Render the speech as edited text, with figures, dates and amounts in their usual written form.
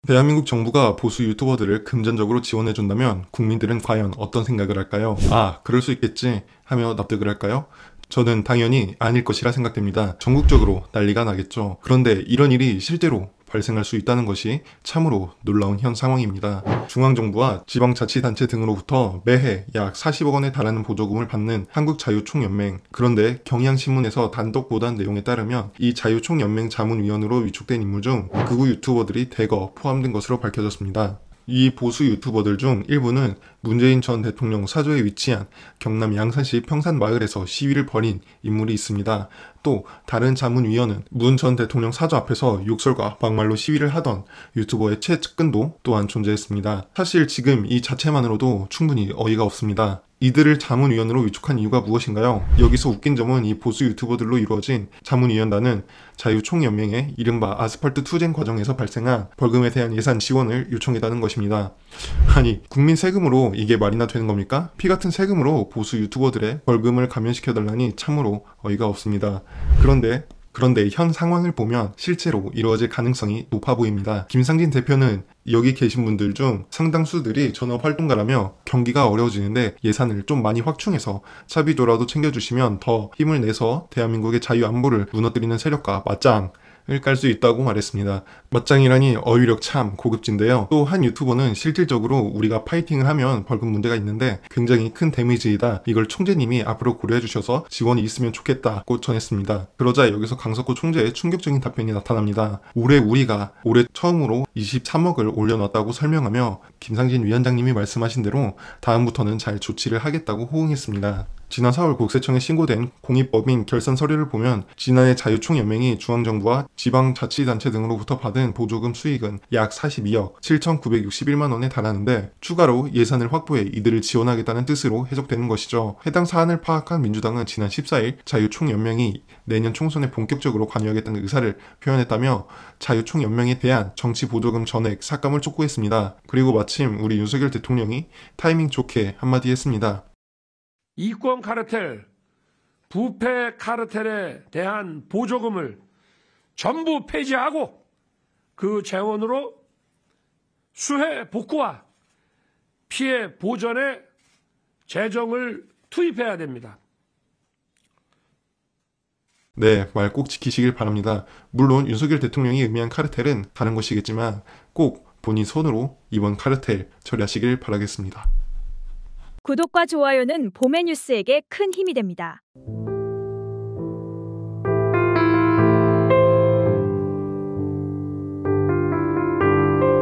대한민국 정부가 보수 유튜버들을 금전적으로 지원해준다면 국민들은 과연 어떤 생각을 할까요? 아, 그럴 수 있겠지 하며 납득을 할까요? 저는 당연히 아닐 것이라 생각됩니다. 전국적으로 난리가 나겠죠. 그런데 이런 일이 실제로 발생할 수 있다는 것이 참으로 놀라운 현 상황입니다. 중앙정부와 지방자치단체 등으로부터 매해 약 40억 원에 달하는 보조금을 받는 한국자유총연맹. 그런데 경향신문에서 단독 보도한 내용에 따르면 이 자유총연맹 자문위원으로 위촉된 인물 중 극우 유튜버들이 대거 포함된 것으로 밝혀졌습니다. 이 보수 유튜버들 중 일부는 문재인 전 대통령 사저에 위치한 경남 양산시 평산마을에서 시위를 벌인 인물이 있습니다. 또 다른 자문위원은 문 전 대통령 사저 앞에서 욕설과 막말로 시위를 하던 유튜버의 최측근도 또한 존재했습니다. 사실 지금 이 자체만으로도 충분히 어이가 없습니다. 이들을 자문위원으로 위촉한 이유가 무엇인가요? 여기서 웃긴 점은 이 보수 유튜버들로 이루어진 자문위원단은 자유총연맹의 이른바 아스팔트 투쟁 과정에서 발생한 벌금에 대한 예산 지원을 요청했다는 것입니다. 아니, 국민 세금으로 이게 말이나 되는 겁니까? 피 같은 세금으로 보수 유튜버들의 벌금을 감면시켜달라니 참으로 어이가 없습니다. 그런데 현 상황을 보면 실제로 이루어질 가능성이 높아 보입니다. 김상진 대표는 여기 계신 분들 중 상당수들이 전업활동가라며 경기가 어려워지는데 예산을 좀 많이 확충해서 차비조라도 챙겨주시면 더 힘을 내서 대한민국의 자유안보를 무너뜨리는 세력과 맞짱을 깔 수 있다고 말했습니다. 맞짱이라니 어휘력 참 고급진데요. 또 한 유튜버는 실질적으로 우리가 파이팅을 하면 벌금 문제가 있는데 굉장히 큰 데미지이다. 이걸 총재님이 앞으로 고려해 주셔서 지원이 있으면 좋겠다고 전했습니다. 그러자 여기서 강석구 총재의 충격적인 답변이 나타납니다. 올해 처음으로 23억을 올려놨다고 설명하며 김상진 위원장님이 말씀하신 대로 다음부터는 잘 조치를 하겠다고 호응했습니다. 지난 4월 국세청에 신고된 공익법인 결산 서류를 보면 지난해 자유총연맹이 중앙정부와 지방자치단체 등으로부터 받은 보조금 수익은 약 42억 7,961만 원에 달하는데 추가로 예산을 확보해 이들을 지원하겠다는 뜻으로 해석되는 것이죠. 해당 사안을 파악한 민주당은 지난 14일 자유총연맹이 내년 총선에 본격적으로 관여하겠다는 의사를 표현했다며 자유총연맹에 대한 정치보조금 전액 삭감을 촉구했습니다. 그리고 마침 우리 윤석열 대통령이 타이밍 좋게 한마디 했습니다. 이권 카르텔, 부패 카르텔에 대한 보조금을 전부 폐지하고 그 재원으로 수해 복구와 피해 보전에 재정을 투입해야 됩니다. 네, 말 꼭 지키시길 바랍니다. 물론 윤석열 대통령이 의미한 카르텔은 다른 것이겠지만 꼭 본인 손으로 이번 카르텔 처리하시길 바라겠습니다. 구독과 좋아요는 봄의 뉴스에게 큰 힘이 됩니다.